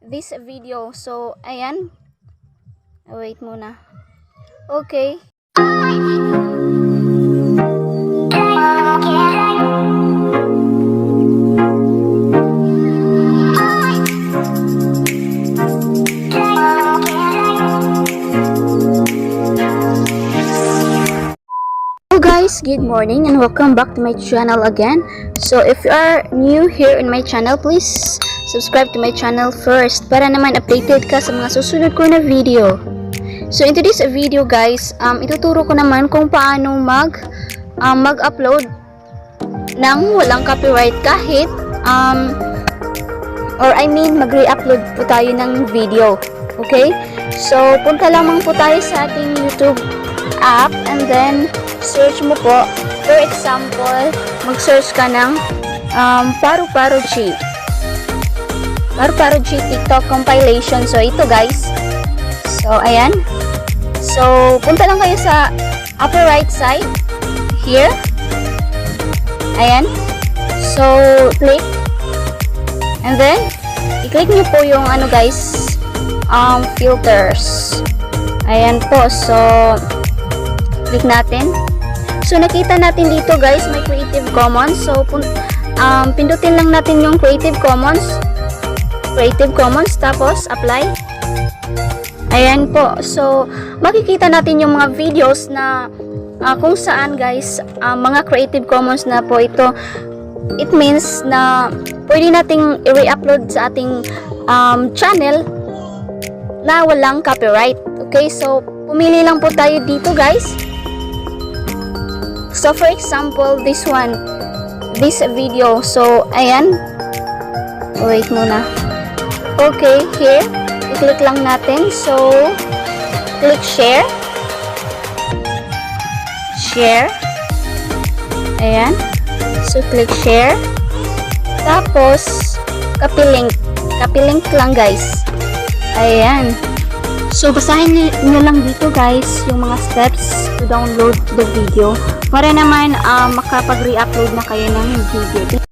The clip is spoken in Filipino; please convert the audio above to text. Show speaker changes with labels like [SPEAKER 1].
[SPEAKER 1] this video. So, ayan. Wait muna. Okay. Guys, good morning and welcome back to my channel again. So if you are new here in my channel, please subscribe to my channel first para naman updated ka sa mga susunod ko na video. So in today's video guys, ituturo ko naman kung paano mag-upload ng walang copyright kahit mag-re-upload po tayo ng video. Okay? So punta lamang po tayo sa ating YouTube app and then search mo po. For example, mag-search ka ng Paru-Paru-G TikTok compilation. So ito guys. So ayan. So punta lang kayo sa upper right side here. Ayan. So click. And then i-click niyo po yung ano guys, filters. Ayan po. So click natin. So nakita natin dito guys, may Creative Commons. So pindutin lang natin yung Creative Commons tapos apply. Ayan po. So makikita natin yung mga videos na kung saan guys, mga Creative Commons na po ito. It means na pwede nating i-re-upload sa ating channel na walang copyright. Okay, so pumili lang po tayo dito guys. So for example, this video. So ayan. Wait muna. Okay, here. I-click lang natin. So click share. Share. Ayan. So click share. Tapos copy link. Copy link lang guys. Ayan. So basahin niyo lang dito guys yung mga steps to download the video para naman makapag-re-upload na kayo ng video.